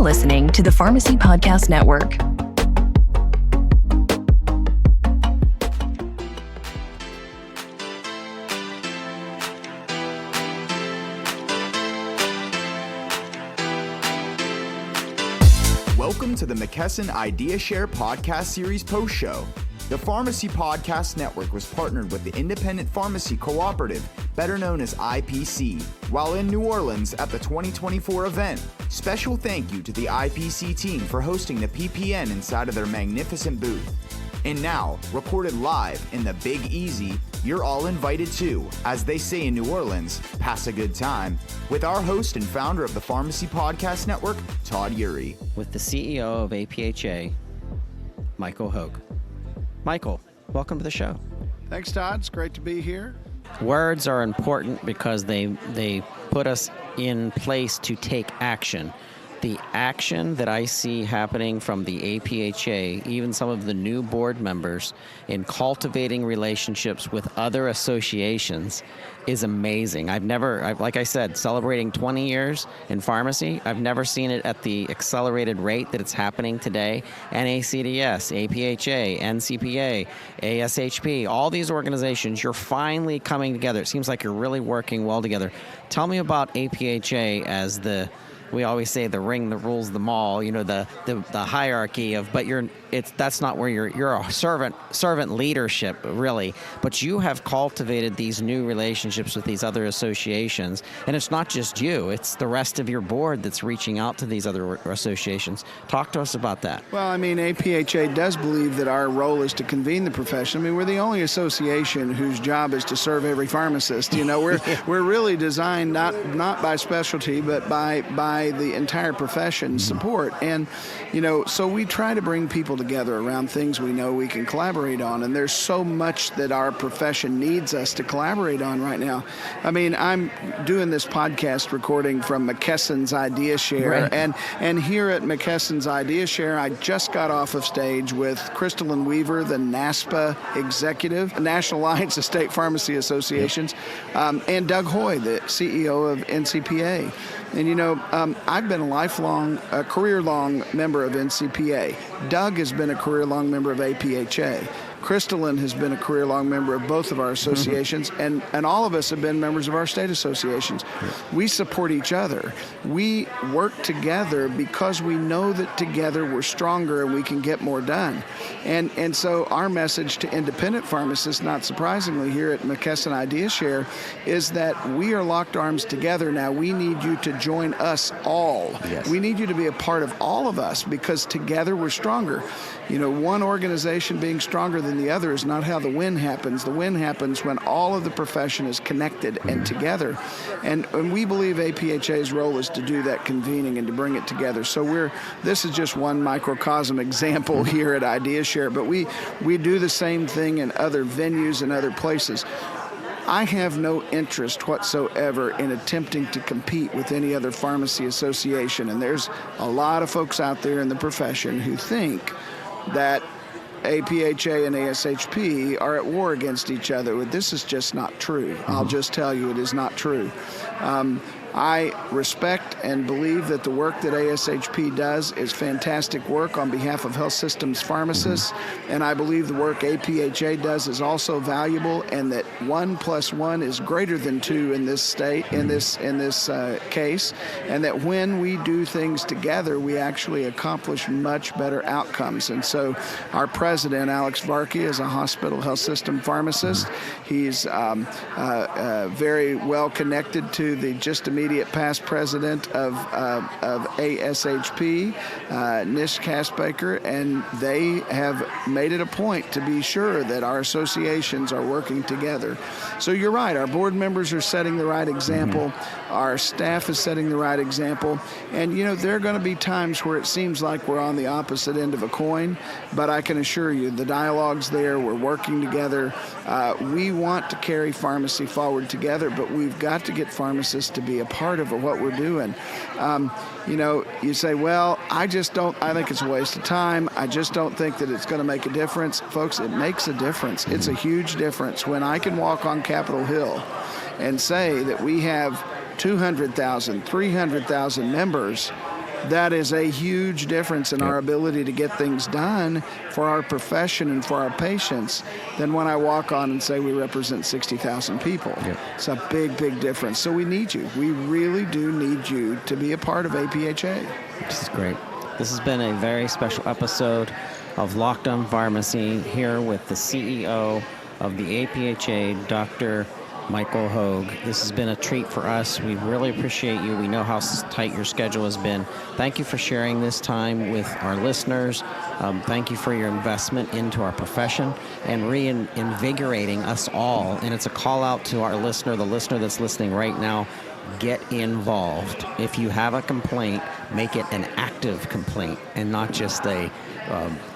listening to the Pharmacy Podcast Network. Welcome to the McKesson IdeaShare podcast series post show. The Pharmacy Podcast Network was partnered with the Independent Pharmacy Cooperative, better known as IPC, while in New Orleans at the 2024 event. Special thank you to the IPC team for hosting the PPN inside of their magnificent booth. And now, recorded live in the Big Easy, you're all invited to, as they say in New Orleans, pass a good time, with our host and founder of the Pharmacy Podcast Network, Choudhry. With the CEO of APhA, Michael Hogue. Michael, welcome to the show. Thanks, Todd. It's great to be here. Words are important because they put us in place to take action. The action that I see happening from the APhA, even some of the new board members, in cultivating relationships with other associations is amazing. Like I said, celebrating 20 years in pharmacy, I've never seen it at the accelerated rate that it's happening today. NACDS, APhA, NCPA, ASHP, all these organizations, you're finally coming together. It seems like you're really working well together. Tell me about APhA as we always say the ring that rules them all, the hierarchy of, but that's not where you're a servant leadership, really. But you have cultivated these new relationships with these other associations, and it's not just you, it's the rest of your board that's reaching out to these other associations. Talk to us about that. Well, APhA does believe that our role is to convene the profession. We're the only association whose job is to serve every pharmacist. We're really designed not by specialty, but by the entire profession's support. And, so we try to bring people together around things we know we can collaborate on. And there's so much that our profession needs us to collaborate on right now. I'm doing this podcast recording from McKesson's IdeaShare. Right. And here at McKesson's IdeaShare, I just got off of stage with Crystalline Weaver, the NASPA executive, National Alliance of State Pharmacy Associations, and Doug Hoy, the CEO of NCPA. And, I've been a career-long member of NCPA. Doug has been a career-long member of APhA. Crystalline has been a career-long member of both of our associations, and all of us have been members of our state associations. We support each other. We work together because we know that together we're stronger and we can get more done. And so our message to independent pharmacists, not surprisingly here at McKesson IdeaShare, is that we are locked arms together now. We need you to join us all. Yes. We need you to be a part of all of us because together we're stronger. One organization being stronger than the other is not how the win happens. The win happens when all of the profession is connected and together. And we believe APhA's role is to do that convening and to bring it together. So this is just one microcosm example here at IdeaShare, but we do the same thing in other venues and other places. I have no interest whatsoever in attempting to compete with any other pharmacy association. And there's a lot of folks out there in the profession who think that APhA and ASHP are at war against each other. This is just not true. I'll just tell you it is not true. I respect and believe that the work that ASHP does is fantastic work on behalf of health systems pharmacists, and I believe the work APhA does is also valuable, and that 1 + 1 is greater than 2 in this state, in this case, and that when we do things together, we actually accomplish much better outcomes. And so, our president, Alex Varkey, is a hospital health system pharmacist. He's very well connected to the just immediate past president of ASHP, Nish Kasbaker, and they have made it a point to be sure that our associations are working together. So you're right, our board members are setting the right example, our staff is setting the right example, and there are going to be times where it seems like we're on the opposite end of a coin, but I can assure you the dialogue's there, we're working together, we want to carry pharmacy forward together, but we've got to get pharmacists to be a part of what we're doing. You say, well, I think it's a waste of time. I just don't think that it's going to make a difference. Folks, it makes a difference. It's a huge difference. When I can walk on Capitol Hill and say that we have 200,000, 300,000 members that is a huge difference in our ability to get things done for our profession and for our patients than when I walk on and say we represent 60,000 people. It's a big, big difference. So we need you. We really do need you to be a part of APhA. This is great. This has been a very special episode of Locked On Pharmacy, here with the CEO of the APhA, Dr. Michael Hogue. This has been a treat for us. We really appreciate you. We know how tight your schedule has been. Thank you for sharing this time with our listeners. Thank you for your investment into our profession and reinvigorating us all. And it's a call out to our listener, the listener that's listening right now. Get involved. If you have a complaint, make it an active complaint and not just a,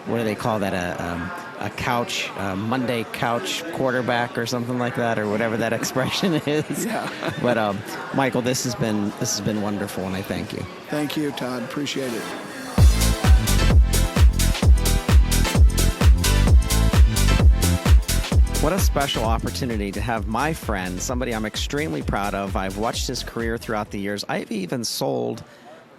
what do they call that, a couch, Monday couch quarterback or something like that, or whatever that expression is. Yeah. But Michael, this has been wonderful, and I thank you. Thank you, Todd. Appreciate it. What a special opportunity to have my friend, somebody I'm extremely proud of. I've watched his career throughout the years. I've even sold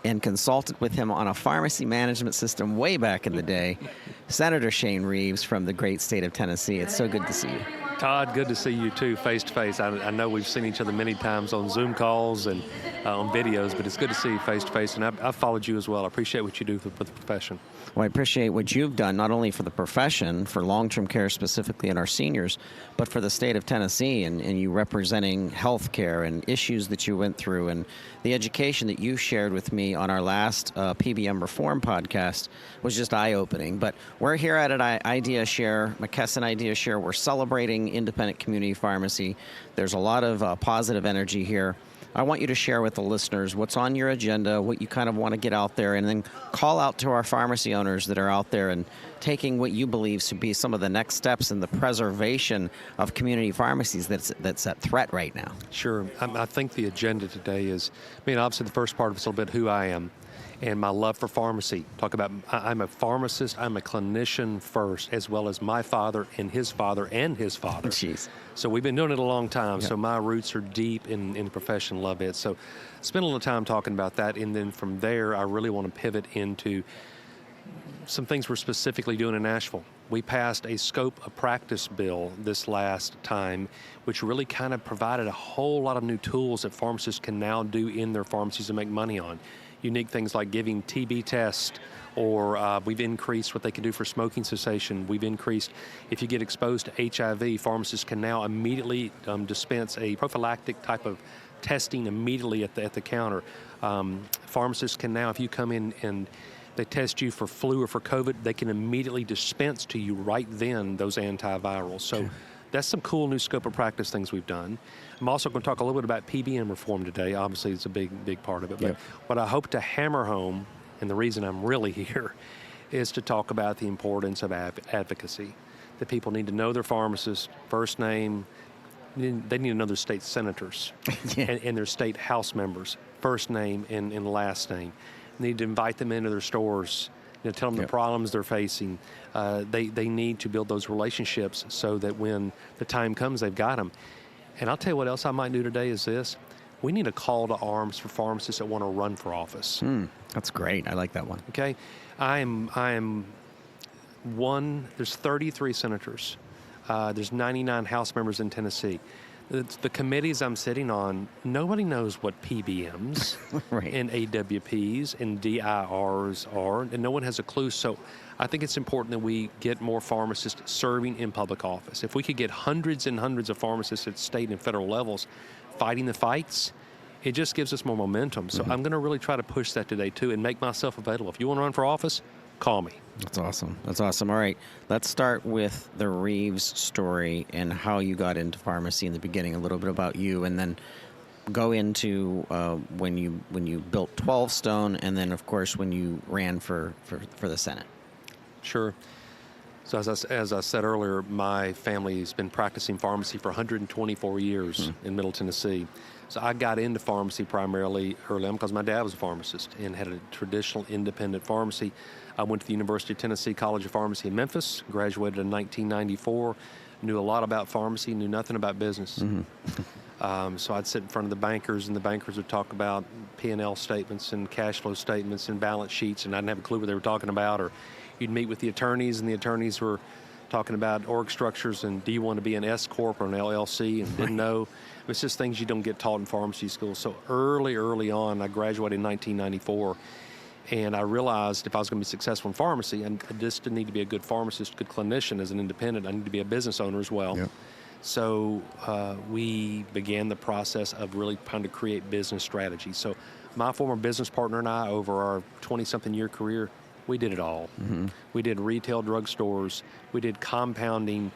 and consulted with him on a pharmacy management system way back in the day. Senator Shane Reeves from the great state of Tennessee. It's so good to see you. Todd, good to see you too, face to face. I know we've seen each other many times on Zoom calls and on videos, but it's good to see you face to face. And I've followed you as well. I appreciate what you do for the profession. Well, I appreciate what you've done, not only for the profession, for long-term care specifically in our seniors, but for the state of Tennessee and you representing health care and issues that you went through and the education that you shared with me on our last PBM Reform podcast was just eye-opening. But we're here at IdeaShare, McKesson IdeaShare. We're celebrating independent community pharmacy. There's a lot of positive energy here. I want you to share with the listeners what's on your agenda, what you kind of want to get out there, and then call out to our pharmacy owners that are out there and taking what you believe to be some of the next steps in the preservation of community pharmacies that's at threat right now. Sure. I think the agenda today is, obviously the first part of it's a little bit who I am and my love for pharmacy. Talk about, I'm a pharmacist, I'm a clinician first, as well as my father and his father and his father. Jeez. So we've been doing it a long time, so my roots are deep in the profession, love it. So spend a little time talking about that, and then from there, I really want to pivot into some things we're specifically doing in Nashville. We passed a scope of practice bill this last time, which really kind of provided a whole lot of new tools that pharmacists can now do in their pharmacies to make money on. Unique things like giving TB tests, or we've increased what they can do for smoking cessation. We've increased, if you get exposed to HIV, pharmacists can now immediately dispense a prophylactic type of testing immediately at the counter. Pharmacists can now, if you come in and they test you for flu or for COVID, they can immediately dispense to you right then those antivirals. So that's some cool new scope of practice things we've done. I'm also going to talk a little bit about PBM reform today. Obviously, it's a big part of it. But what I hope to hammer home, and the reason I'm really here, is to talk about the importance of advocacy. That people need to know their pharmacist, first name. They need to know their state senators and their state house members, first name and last name. They need to invite them into their stores, tell them the problems they're facing. They need to build those relationships so that when the time comes, they've got them. And I'll tell you what else I might do today is this. We need a call to arms for pharmacists that want to run for office. That's great. I like that one. Okay. I am one, there's 33 senators. There's 99 House members in Tennessee. The committees I'm sitting on, nobody knows what PBMs and AWPs and DIRs are, and no one has a clue. So I think it's important that we get more pharmacists serving in public office. If we could get hundreds and hundreds of pharmacists at state and federal levels fighting the fights, it just gives us more momentum. So I'm going to really try to push that today, too, and make myself available. If you want to run for office, call me. That's awesome. That's awesome. All right. Let's start with the Reeves story and how you got into pharmacy in the beginning, a little bit about you, and then go into when you built 12 Stone, and then, of course, when you ran for the Senate. Sure. So as I said earlier, my family's been practicing pharmacy for 124 years in Middle Tennessee. So I got into pharmacy primarily early on because my dad was a pharmacist and had a traditional independent pharmacy. I went to the University of Tennessee College of Pharmacy in Memphis, graduated in 1994, knew a lot about pharmacy, knew nothing about business. So I'd sit in front of the bankers, and the bankers would talk about P&L statements and cash flow statements and balance sheets, and I didn't have a clue what they were talking about. Or you'd meet with the attorneys, and the attorneys were talking about org structures and do you want to be an S Corp or an LLC, and didn't know. It's just things you don't get taught in pharmacy school. So early on, I graduated in 1994, and I realized if I was going to be successful in pharmacy, I just didn't need to be a good pharmacist, good clinician as an independent. I need to be a business owner as well. Yep. So we began the process of really trying to create business strategies. So my former business partner and I, over our 20-something year career, we did it all. Mm-hmm. We did retail drugstores. We did compounding.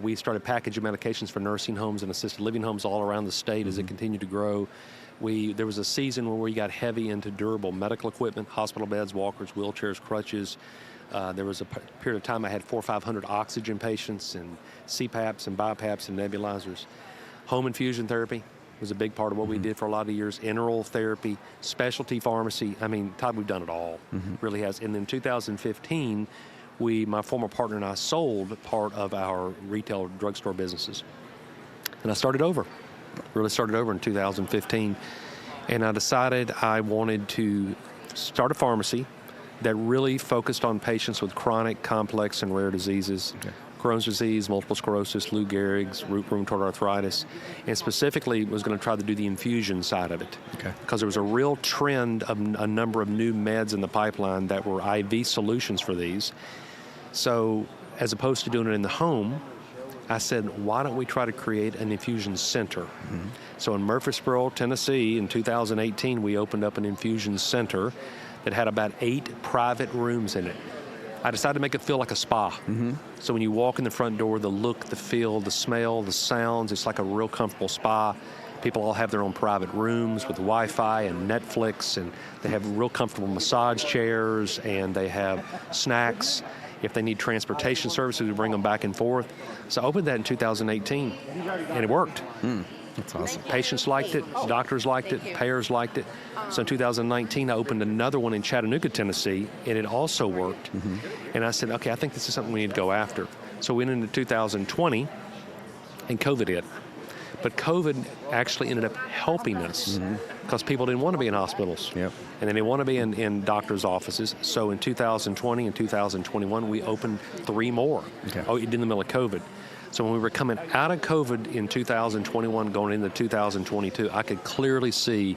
We started packaging medications for nursing homes and assisted living homes all around the state as it continued to grow. There was a season where we got heavy into durable medical equipment, hospital beds, walkers, wheelchairs, crutches. There was a period of time I had 400 or 500 oxygen patients and CPAPs and BiPAPs and nebulizers. Home infusion therapy was a big part of what we did for a lot of years. Enteral therapy, specialty pharmacy. I mean, Todd, we've done it all. Really has. And in 2015, my former partner and I sold part of our retail drugstore businesses. And I started over. Really started over in 2015. And I decided I wanted to start a pharmacy that really focused on patients with chronic, complex, and rare diseases. Okay. Crohn's disease, multiple sclerosis, Lou Gehrig's, rheumatoid arthritis, and specifically was going to try to do the infusion side of it. Okay. Because there was a real trend of a number of new meds in the pipeline that were IV solutions for these. So as opposed to doing it in the home, I said, why don't we try to create an infusion center? So in Murfreesboro, Tennessee, in 2018, we opened up an infusion center that had about 8 private rooms in it. I decided to make it feel like a spa. So when you walk in the front door, the look, the feel, the smell, the sounds, it's like a real comfortable spa. People all have their own private rooms with Wi-Fi and Netflix, and they have real comfortable massage chairs, and they have snacks. If they need transportation services, we bring them back and forth. So I opened that in 2018, and it worked. That's awesome. Patients liked it, doctors liked it, payers liked it. So in 2019, I opened another one in Chattanooga, Tennessee, and it also worked. And I said, okay, I think this is something we need to go after. So we went into 2020, and COVID hit. But COVID actually ended up helping us because people didn't want to be in hospitals. Yep. And they didn't want to be in doctors' offices. So in 2020 and 2021, we opened 3 more. Okay. In the middle of COVID. So when we were coming out of COVID in 2021, going into 2022, I could clearly see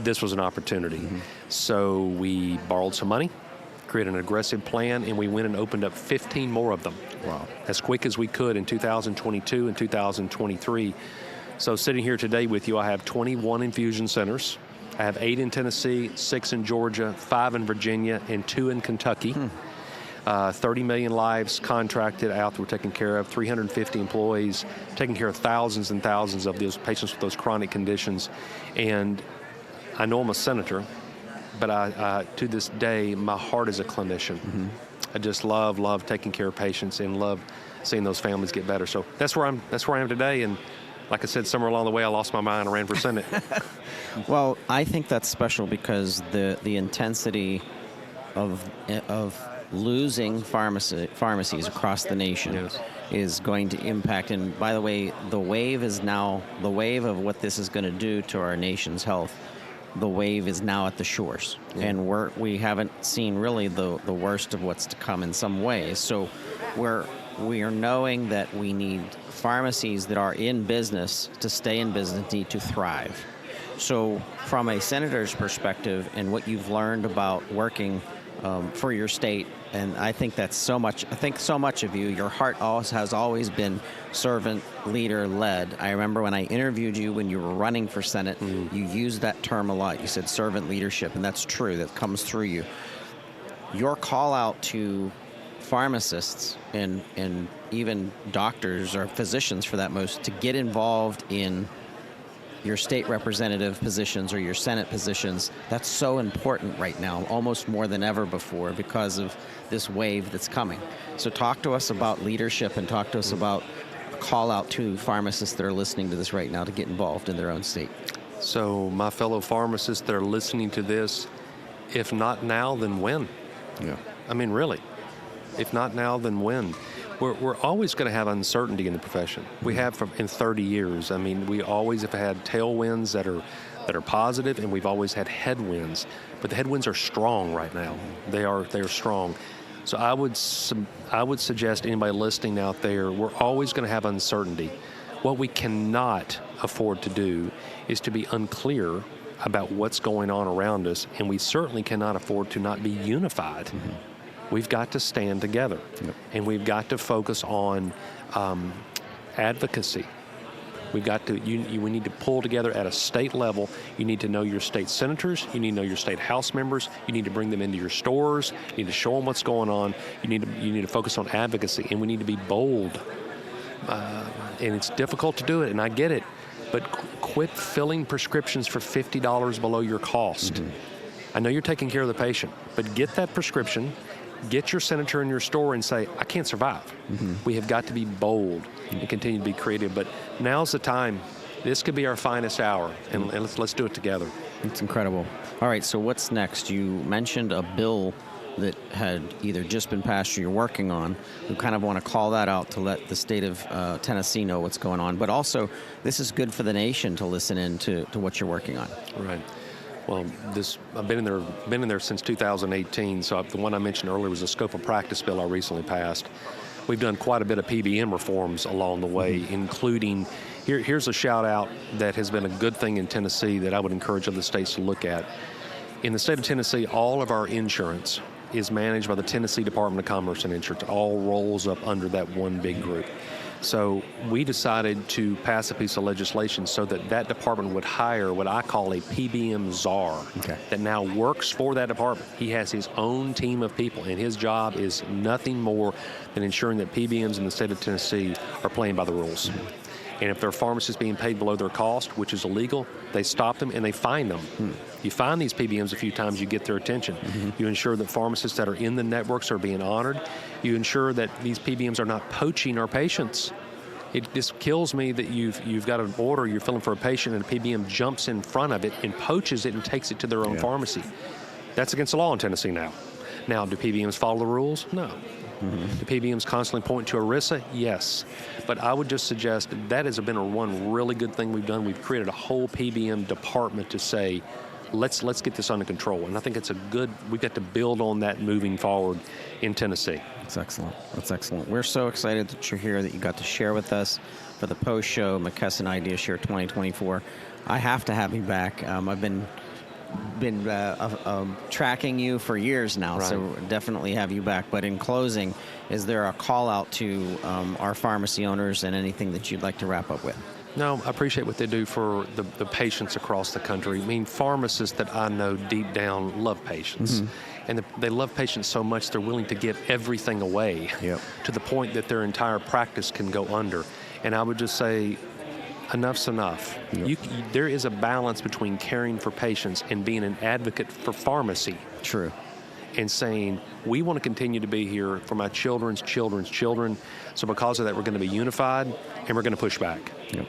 this was an opportunity. So we borrowed some money, created an aggressive plan, and we went and opened up 15 more of them. Wow. As quick as we could in 2022 and 2023. So sitting here today with you, I have 21 infusion centers. I have 8 in Tennessee, 6 in Georgia, 5 in Virginia, and 2 in Kentucky. 30 million lives contracted out that we're taking care of, 350 employees, taking care of thousands and thousands of those patients with those chronic conditions. And I know I'm a senator, but I to this day, my heart is a clinician. I just love taking care of patients and love seeing those families get better. So that's where I am today. And like I said, somewhere along the way, I lost my mind and ran for Senate. Well, I think that's special because the intensity of losing pharmacies across the nation is going to impact. And by the way, the wave of what this is going to do to our nation's health. The wave is now at the shores, and we haven't seen really the worst of what's to come in some ways. So we are knowing that we need pharmacies that are in business to stay in business, need to thrive. So from a senator's perspective and what you've learned about working for your state, and I think that's so much. I think so much of you, your heart has always been servant, leader, led. I remember when I interviewed you when you were running for Senate, you used that term a lot. You said servant leadership, and that's true. That comes through you. Your call out to pharmacists and even doctors or physicians, for that most, to get involved in your state representative positions or your Senate positions, that's so important right now, almost more than ever before, because of this wave that's coming. So talk to us about leadership and talk to us about a call out to pharmacists that are listening to this right now to get involved in their own state. So my fellow pharmacists that are listening to this, if not now, then when? Yeah. I mean, really, if not now, then when? we're always going to have uncertainty in the profession. We have in 30 years. I mean, we always have had tailwinds that are positive, and we've always had headwinds. But the headwinds are strong right now. They are strong. So I would suggest anybody listening out there, we're always going to have uncertainty. What we cannot afford to do is to be unclear about what's going on around us, and we certainly cannot afford to not be unified. Mm-hmm. We've got to stand together, and we've got to focus on advocacy. We've got to. We need to pull together at a state level. You need to know your state senators. You need to know your state House members. You need to bring them into your stores. You need to show them what's going on. You need to focus on advocacy, and we need to be bold. And it's difficult to do it, and I get it. But quit filling prescriptions for $50 below your cost. Mm-hmm. I know you're taking care of the patient, but get that prescription. Get your senator in your store and say, I can't survive. Mm-hmm. We have got to be bold and continue to be creative. But now's the time. This could be our finest hour, and let's do it together. It's incredible. All right, so what's next? You mentioned a bill that had either just been passed or you're working on. We kind of want to call that out to let the state of Tennessee know what's going on. But also, this is good for the nation to listen in to what you're working on. Right. Well, I've been in there since 2018. So the one I mentioned earlier was a scope of practice bill I recently passed. We've done quite a bit of PBM reforms along the way, including here's a shout out that has been a good thing in Tennessee that I would encourage other states to look at. In the state of Tennessee, all of our insurance is managed by the Tennessee Department of Commerce and Insurance. It all rolls up under that one big group. So we decided to pass a piece of legislation so that department would hire what I call a PBM czar that now works for that department. He has his own team of people, and his job is nothing more than ensuring that PBMs in the state of Tennessee are playing by the rules. Mm-hmm. And if there are pharmacists being paid below their cost, which is illegal, they stop them and they fine them. You fine these PBMs a few times, you get their attention. Mm-hmm. You ensure that pharmacists that are in the networks are being honored. You ensure that these PBMs are not poaching our patients. It just kills me that you've got an order, you're filling for a patient, and a PBM jumps in front of it and poaches it and takes it to their own pharmacy. That's against the law in Tennessee now. Now, do PBMs follow the rules? No. Mm-hmm. Do PBMs constantly point to ERISA? Yes. But I would just suggest that has been one really good thing we've done. We've created a whole PBM department to say, let's get this under control. And I think we've got to build on that moving forward in Tennessee. That's excellent. We're so excited that you're here, that you got to share with us for the post-show McKesson IdeaShare 2024. I have to have you back. I've been tracking you for years now, so definitely have you back. But in closing, is there a call out to our pharmacy owners and anything that you'd like to wrap up with? No, I appreciate what they do for the patients across the country. I mean, pharmacists that I know deep down love patients. Mm-hmm. And they love patients so much they're willing to give everything away to the point that their entire practice can go under. And I would just say, enough's enough. Yep. There is a balance between caring for patients and being an advocate for pharmacy. True. And saying, we want to continue to be here for my children's children's children. So because of that, we're going to be unified and we're going to push back. Yep.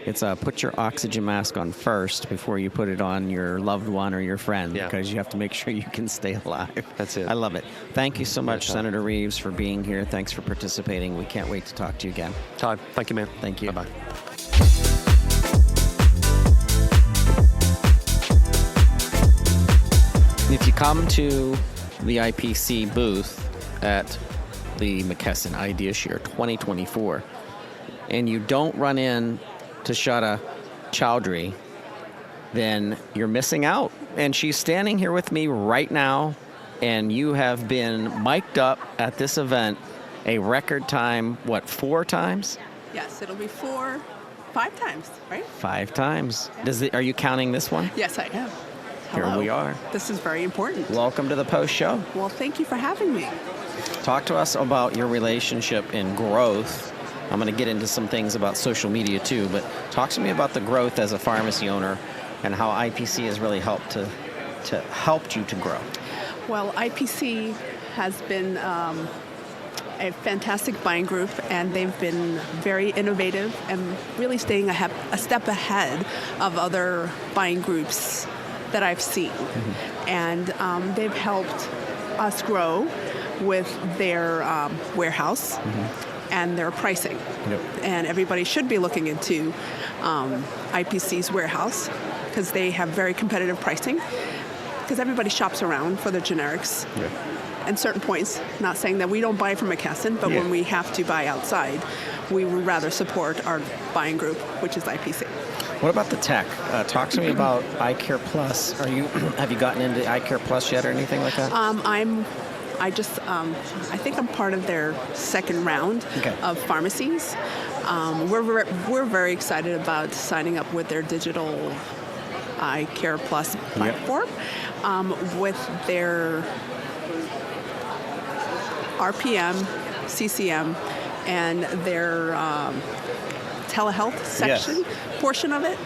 It's put your oxygen mask on first before you put it on your loved one or your friend, because you have to make sure you can stay alive. That's it. I love it. Thank you so much, Senator Reeves, for being here. Thanks for participating. We can't wait to talk to you again. Todd, thank you, man. Thank you. Bye-bye. If you come to the IPC booth at the McKesson IdeaShare 2024 and you don't run in to Shahida Choudhry, then you're missing out. And she's standing here with me right now, and you have been mic'd up at this event a record time, 4 times? Yes, it'll be 5 times, right? 5 times. Are you counting this one? Yes, I am. Here Hello. we are. This is very important. Welcome to the post show. Well, thank you for having me. Talk to us about your relationship in growth. I'm going to get into some things about social media too, but talk to me about the growth as a pharmacy owner and how IPC has really helped you to grow. Well, IPC has been a fantastic buying group, and they've been very innovative and really staying a step ahead of other buying groups that I've seen. Mm-hmm. And they've helped us grow with their warehouse and their pricing. Yep. And everybody should be looking into IPC's warehouse because they have very competitive pricing because everybody shops around for the generics. Yep. At certain points, not saying that we don't buy from McKesson, but when we have to buy outside, we would rather support our buying group, which is IPC. What about the tech? Talk to me about iCare Plus. Have you gotten into iCare Plus yet or anything like that? I think I'm part of their second round of pharmacies. We're very excited about signing up with their digital iCare Plus platform with their RPM, CCM, and their telehealth section portion of it.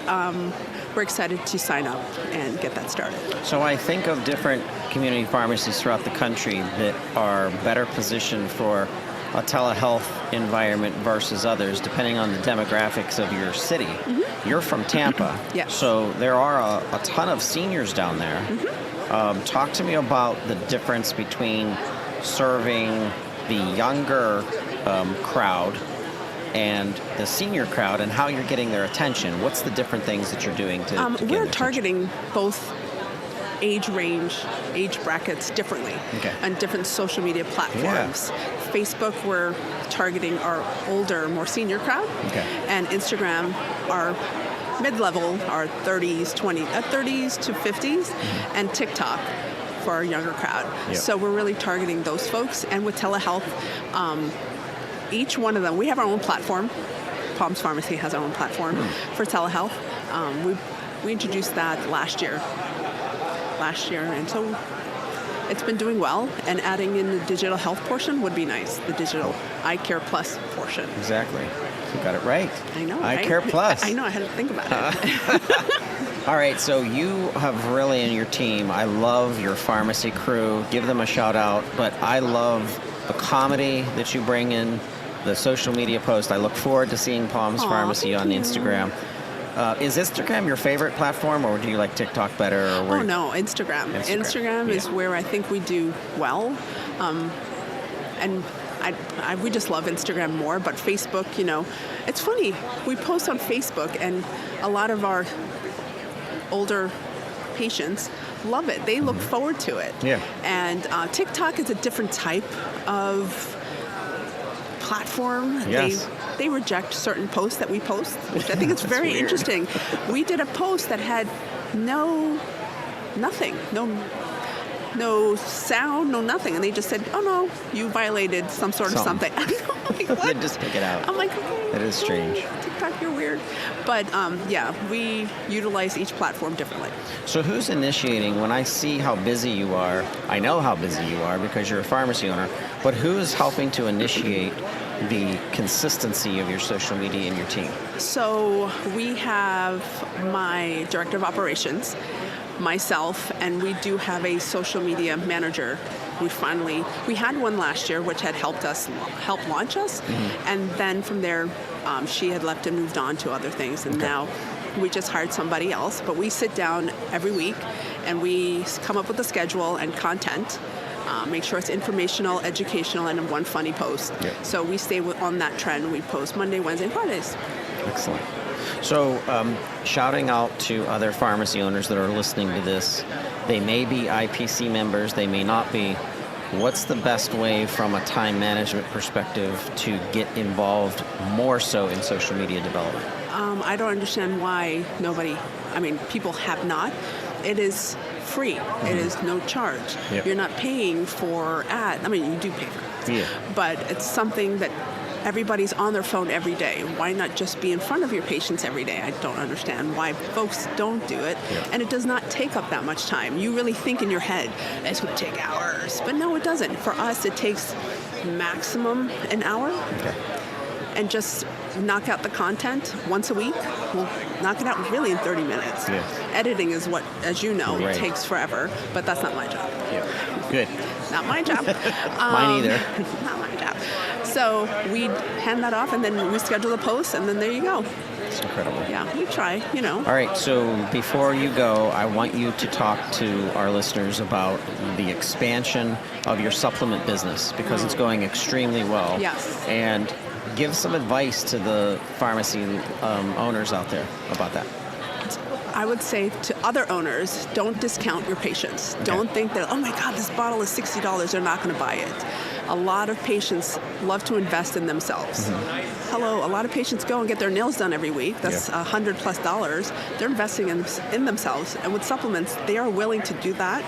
We're excited to sign up and get that started. So I think of different community pharmacies throughout the country that are better positioned for a telehealth environment versus others, depending on the demographics of your city. Mm-hmm. You're from Tampa, yes. So there are a ton of seniors down there. Mm-hmm. Talk to me about the difference between serving the younger crowd and the senior crowd, and how you're getting their attention. What's the different things that you're doing to get we're their targeting attention? Both age brackets differently on different social media platforms. Facebook, we're targeting our older, more senior crowd, and Instagram, our mid-level, our 30s to 50s, and TikTok for our younger crowd. So we're really targeting those folks, and with telehealth, each one of them, we have our own platform. Palms Pharmacy has our own platform for telehealth. We introduced that last year, and so it's been doing well, and adding in the digital health portion would be nice, the digital iCare Plus portion. Exactly. You got it right. I know. iCare Plus. I know, I had to think about it. All right, so you have really in your team, I love your pharmacy crew. Give them a shout out, but I love the comedy that you bring in, the social media post. I look forward to seeing Palms Pharmacy on Instagram. Is Instagram your favorite platform, or do you like TikTok better? Or no, Instagram. Instagram is where I think we do well. And we just love Instagram more, but Facebook, it's funny. We post on Facebook, and a lot of our older patients love it. They look forward to it. Yeah. And TikTok is a different type of platform. Yes. They reject certain posts that we post, which I think is very interesting. We did a post that had nothing, no sound, no nothing, and they just said, "Oh no, you violated some sort of something." I'm like, what? They just pick it out. I'm like, okay, that is strange. TikTok, you're weird. But we utilize each platform differently. So who's initiating? When I see how busy you are, I know how busy you are because you're a pharmacy owner, but who is helping to initiate the consistency of your social media and your team? So we have my director of operations, myself, and we do have a social media manager. We had one last year, which had helped launch us, and then from there, she had left and moved on to other things, and now we just hired somebody else. But we sit down every week, and we come up with a schedule and content. Make sure it's informational, educational, and one funny post. Yep. So we stay on that trend. We post Monday, Wednesday, and Fridays. Excellent. So shouting out to other pharmacy owners that are listening to this, they may be IPC members, they may not be. What's the best way from a time management perspective to get involved more so in social media development? I don't understand why people have not. It is free. It is no charge. Yep. You're not paying for ads. You do pay for ads. But it's something that everybody's on their phone every day. Why not just be in front of your patients every day? I don't understand why folks don't do it. And it does not take up that much time. You really think in your head, this would take hours. But no, it doesn't. For us, it takes maximum an hour. And just knock out the content once a week. We'll knock it out really in 30 minutes. Editing is what, as you know, takes forever, but that's not my job. Good. Not my job. Mine either. Not my job. So we hand that off, and then we schedule a post, and then there you go. It's incredible. Yeah, we try, All right, so before you go, I want you to talk to our listeners about the expansion of your supplement business because it's going extremely well. Yes. And give some advice to the pharmacy owners out there about that. I would say to other owners, don't discount your patients. Okay. Don't think that, oh my God, this bottle is $60, they're not going to buy it. A lot of patients love to invest in themselves. Hello, a lot of patients go and get their nails done every week. That's $100+. They're investing in themselves. And with supplements, they are willing to do that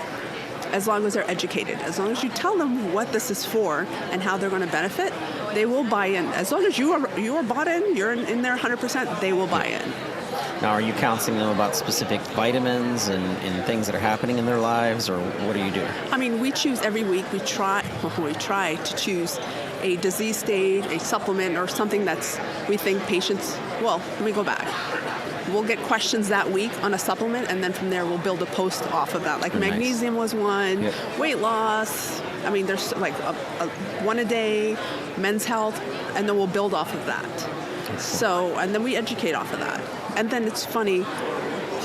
as long as they're educated. As long as you tell them what this is for and how they're going to benefit, they will buy in. As long as you are bought in, you're in there 100%, they will buy in. Now, are you counseling them about specific vitamins and things that are happening in their lives, or what are you doing? I mean, we choose every week. We try to choose a disease stage, a supplement, or something that's we think patients. Well, let me go back. We'll get questions that week on a supplement, and then from there we'll build a post off of that. Like magnesium was one, weight loss. I mean, there's like a one a day, men's health, and then we'll build off of that. So, and then we educate off of that. And then it's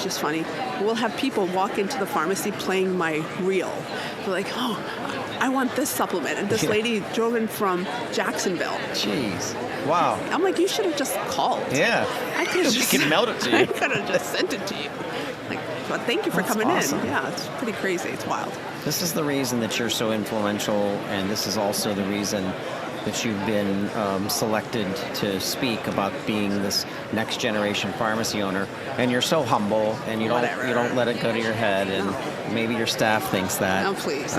just funny. We'll have people walk into the pharmacy playing my reel. They're like, oh, I want this supplement. And this lady drove in from Jacksonville. Jeez. Wow. I'm like, you should have just called. Yeah. I could have She can melt it to you. I could have just sent it to you. Like, but thank you for coming awesome. in. Yeah, it's pretty crazy. It's wild. This is the reason that you're so influential, and this is also the reason that you've been selected to speak about being this next generation pharmacy owner. And you're so humble, and you don't let it go to your head, and maybe your staff thinks that. No, please.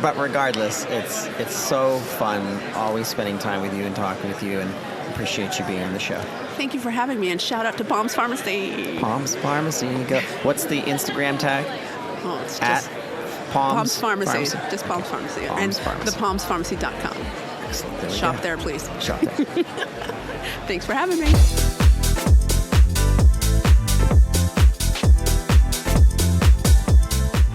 But regardless, it's so fun always spending time with you and talking with you, and appreciate you being on the show. Thank you for having me, and shout out to Palms Pharmacy. Palms Pharmacy. What's the Instagram tag? Oh, it's At just Palms Pharmacy. Just Palms Pharmacy. Palms and Pharmacy. thepalmspharmacy.com. Excellent. There we Shop go. there, please. Shop there. Thanks for having me.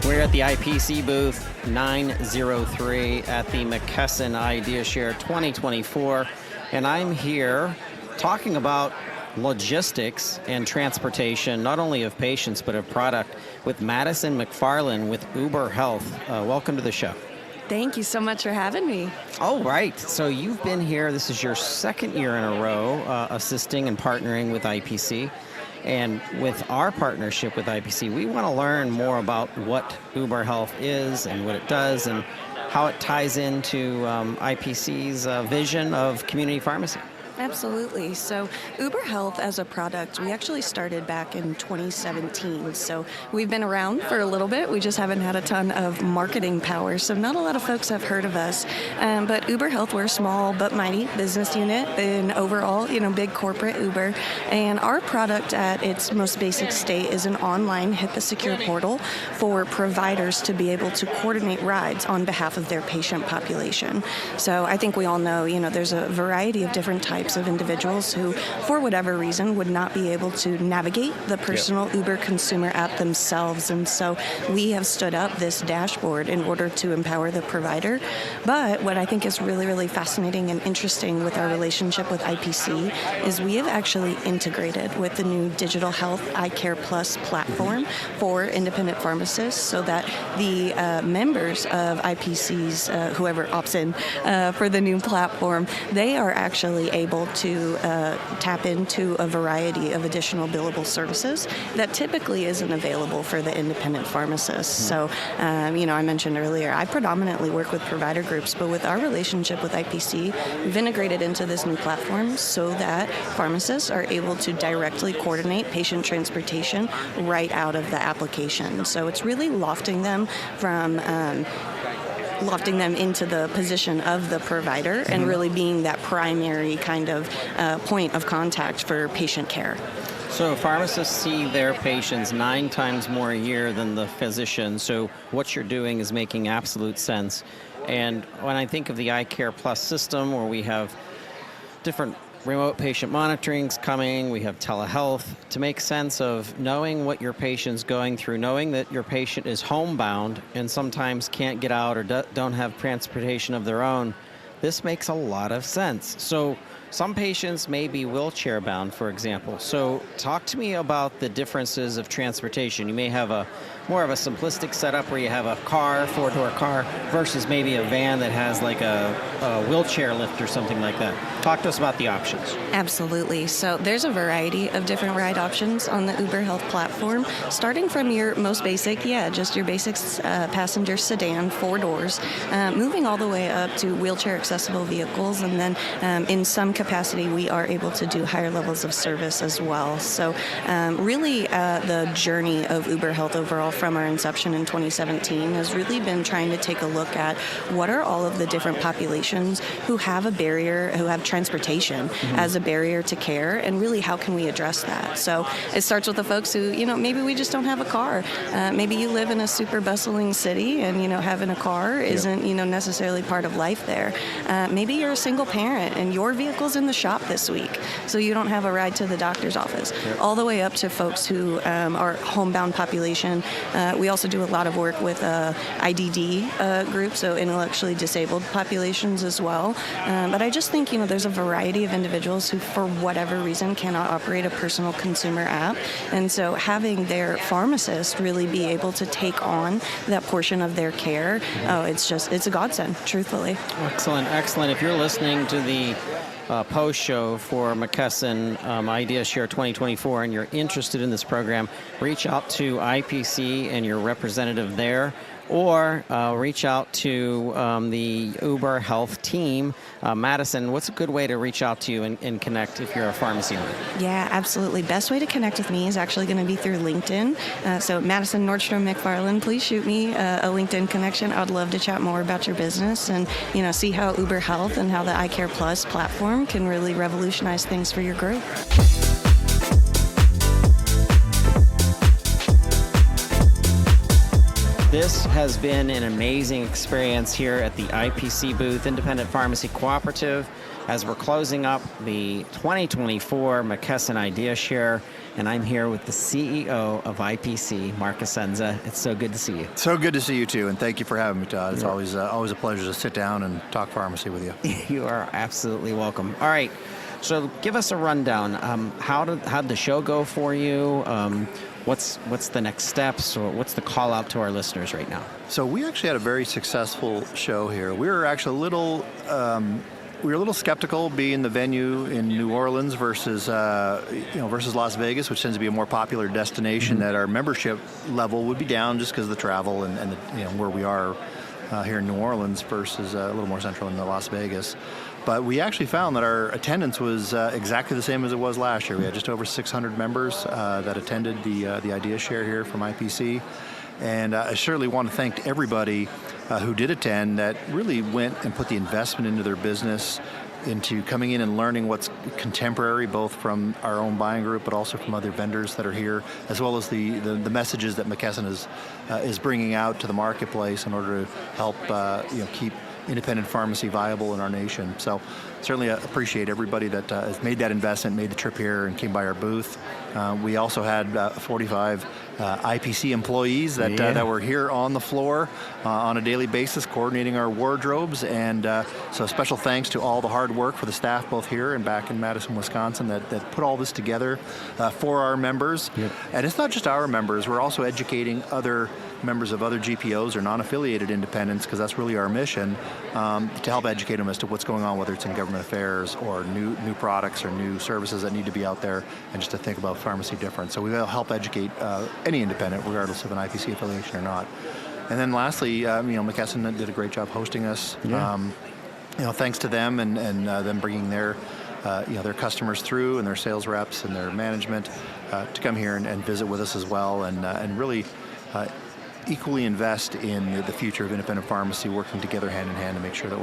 We're at the IPC booth 903 at the McKesson IdeaShare 2024, and I'm here talking about logistics and transportation, not only of patients, but of product, with Madison McFarlane with Uber Health. Welcome to the show. Thank you so much for having me. All right. So you've been here. This is your second year in a row assisting and partnering with IPC. And with our partnership with IPC, we want to learn more about what Uber Health is and what it does and how it ties into IPC's vision of community pharmacy. Absolutely. So Uber Health as a product, we actually started back in 2017. So we've been around for a little bit. We just haven't had a ton of marketing power. So not a lot of folks have heard of us. But Uber Health, we're a small but mighty business unit in overall, big corporate Uber. And our product at its most basic state is an online HIPAA secure portal for providers to be able to coordinate rides on behalf of their patient population. So I think we all know, there's a variety of different types of individuals who, for whatever reason, would not be able to navigate the personal Uber consumer app themselves. And so we have stood up this dashboard in order to empower the provider. But what I think is really, really fascinating and interesting with our relationship with IPC is we have actually integrated with the new Digital Health iCare Plus platform for independent pharmacists so that the members of IPC's, whoever opts in for the new platform, they are actually able to tap into a variety of additional billable services that typically isn't available for the independent pharmacists. So, I mentioned earlier, I predominantly work with provider groups, but with our relationship with IPC, we've integrated into this new platform so that pharmacists are able to directly coordinate patient transportation right out of the application. So it's really lofting them into the position of the provider and really being that primary kind of point of contact for patient care. So pharmacists see their patients 9 times more a year than the physician. So what you're doing is making absolute sense. And when I think of the iCare Plus system, where we have different remote patient monitorings coming, we have telehealth, to make sense of knowing what your patient's going through, knowing that your patient is homebound and sometimes can't get out or don't have transportation of their own, this makes a lot of sense. So some patients may be wheelchair bound, for example. So talk to me about the differences of transportation. You may have more of a simplistic setup where you have a car, 4-door car, versus maybe a van that has like a wheelchair lift or something like that. Talk to us about the options. Absolutely. So there's a variety of different ride options on the Uber Health platform, starting from your most basic, just your basic passenger sedan, 4 doors, moving all the way up to wheelchair accessible vehicles, and then in some capacity we are able to do higher levels of service as well. So really the journey of Uber Health overall from our inception in 2017 has really been trying to take a look at what are all of the different populations who have a barrier, who have transportation as a barrier to care, and really how can we address that. So it starts with the folks who, maybe we just don't have a car. Maybe you live in a super bustling city and, having a car isn't, necessarily part of life there. Maybe you're a single parent and your vehicle's in the shop this week, so you don't have a ride to the doctor's office. All the way up to folks who are homebound population. We also do a lot of work with IDD groups, so intellectually disabled populations as well. But I just think, there's a variety of individuals who, for whatever reason, cannot operate a personal consumer app. And so having their pharmacist really be able to take on that portion of their care, it's a godsend, truthfully. Excellent. If you're listening to the post show for McKesson IdeaShare 2024 and you're interested in this program, reach out to IPC and your representative there, or reach out to the Uber Health team. Madison, what's a good way to reach out to you and connect if you're a pharmacy owner? Yeah, absolutely. Best way to connect with me is actually going to be through LinkedIn. So Madison Nordstrom McFarlane, please shoot me a LinkedIn connection. I'd love to chat more about your business and see how Uber Health and how the iCare Plus platform can really revolutionize things for your group. This has been an amazing experience here at the IPC booth, Independent Pharmacy Cooperative, as we're closing up the 2024 McKesson IdeaShare, and I'm here with the CEO of IPC, Mark Essensa. It's so good to see you. So good to see you too, and thank you for having me, Todd. It's always a pleasure to sit down and talk pharmacy with you. You are absolutely welcome. All right, so give us a rundown. How'd the show go for you? What's the next steps, or what's the call out to our listeners right now? So we actually had a very successful show here. We were actually a little skeptical being the venue in New Orleans versus Las Vegas, which tends to be a more popular destination. That our membership level would be down just because of the travel and where we are here in New Orleans versus a little more central in Las Vegas. But we actually found that our attendance was exactly the same as it was last year. We had just over 600 members that attended the IdeaShare here from IPC. And I certainly want to thank everybody who did attend that really went and put the investment into their business, into coming in and learning what's contemporary, both from our own buying group, but also from other vendors that are here, as well as the messages that McKesson is bringing out to the marketplace in order to help keep independent pharmacy viable in our nation. So certainly appreciate everybody that has made that investment, made the trip here, and came by our booth. We also had 45 IPC employees that were here on the floor on a daily basis, coordinating our wardrobes. And so special thanks to all the hard work for the staff, both here and back in Madison, Wisconsin, that put all this together for our members. Yep. And it's not just our members. We're also educating other members of other GPOs or non-affiliated independents, because that's really our mission, to help educate them as to what's going on, whether it's in government affairs or new products or new services that need to be out there, and just to think about pharmacy difference. So we will help educate any independent, regardless of an IPC affiliation or not. And then lastly, McKesson did a great job hosting us. Yeah. Thanks to them and them bringing their customers through, and their sales reps and their management to come here and visit with us as well, and really equally invest in the future of independent pharmacy, working together hand in hand to make sure that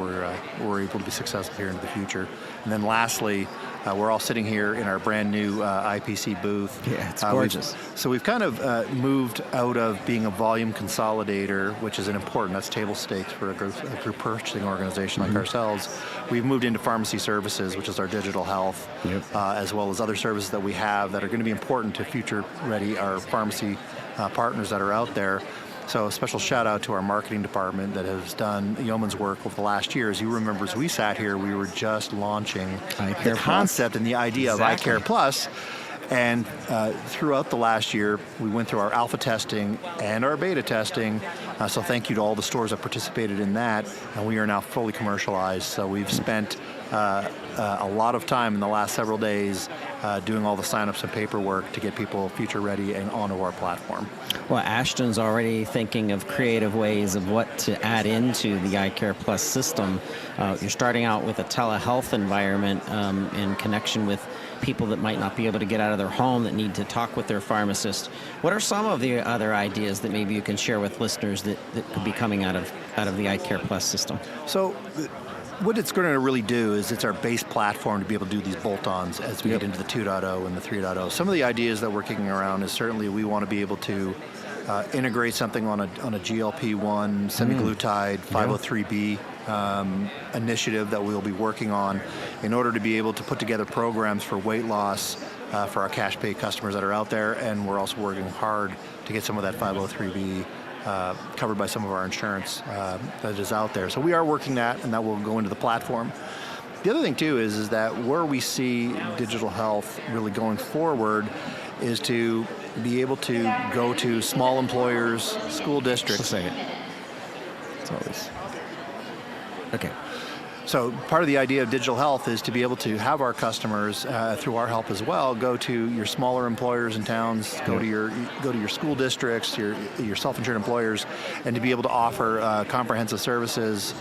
we're able to be successful here into the future. And then lastly, we're all sitting here in our brand new IPC booth. Yeah, it's gorgeous. We've kind of moved out of being a volume consolidator, which is that's table stakes for a group purchasing organization like ourselves. We've moved into pharmacy services, which is our digital health, as well as other services that we have that are going to be important to future ready, our pharmacy partners that are out there. So a special shout out to our marketing department that has done yeoman's work over the last year. As you remember, as we sat here, we were just launching the concept and the idea of iCare Plus. And throughout the last year, we went through our alpha testing and our beta testing. So thank you to all the stores that participated in that. And we are now fully commercialized. So we've spent a lot of time in the last several days doing all the signups and paperwork to get people future ready and onto our platform. Well, Ashton's already thinking of creative ways of what to add into the iCare Plus system. You're starting out with a telehealth environment in connection with people that might not be able to get out of their home that need to talk with their pharmacist. What are some of the other ideas that maybe you can share with listeners that could be coming out of the iCare Plus system? So what it's going to really do is it's our base platform to be able to do these bolt-ons as we get into the 2.0 and the 3.0. Some of the ideas that we're kicking around is certainly we want to be able to integrate something on a GLP-1 semaglutide 503B initiative that we'll be working on in order to be able to put together programs for weight loss for our cash pay customers that are out there, and we're also working hard to get some of that 503B covered by some of our insurance that is out there. So we are working that, and that will go into the platform. The other thing too is that where we see digital health really going forward is to be able to go to small employers, school districts. Just a second. It's always okay. So part of the idea of digital health is to be able to have our customers, through our help as well, go to your smaller employers in towns, go to your school districts, your self-insured employers, and to be able to offer comprehensive services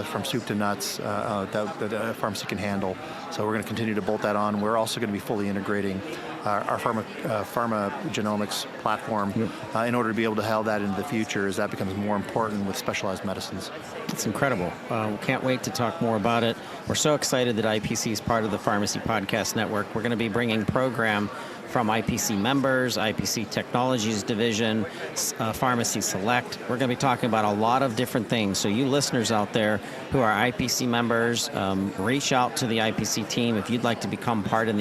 from soup to nuts that a pharmacy can handle. So we're going to continue to bolt that on. We're also going to be fully integrating our pharma genomics platform in order to be able to have that into the future as that becomes more important with specialized medicines. It's incredible. Can't wait to talk more about it. We're so excited that IPC is part of the Pharmacy Podcast Network. We're going to be bringing program from IPC members, IPC Technologies Division, Pharmacy Select. We're going to be talking about a lot of different things. So you listeners out there who are IPC members, reach out to the IPC team if you'd like to become part of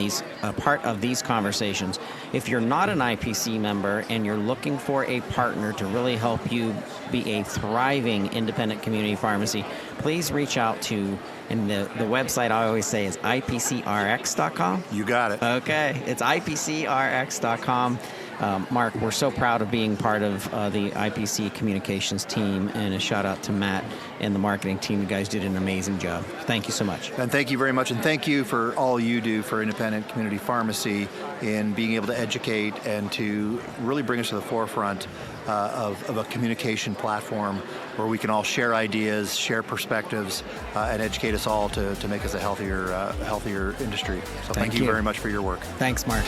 these conversations. If you're not an IPC member and you're looking for a partner to really help you be a thriving independent community pharmacy, please reach out to, and the website I always say is ipcrx.com. You got it. Okay, it's ipcrx.com. Mark, we're so proud of being part of the IPC communications team, and a shout out to Matt and the marketing team. You guys did an amazing job. Thank you so much. And thank you very much, and thank you for all you do for independent community pharmacy in being able to educate and to really bring us to the forefront of a communication platform where we can all share ideas, share perspectives, and educate us all to make us a healthier industry. So thank you very much for your work. Thanks, Mark.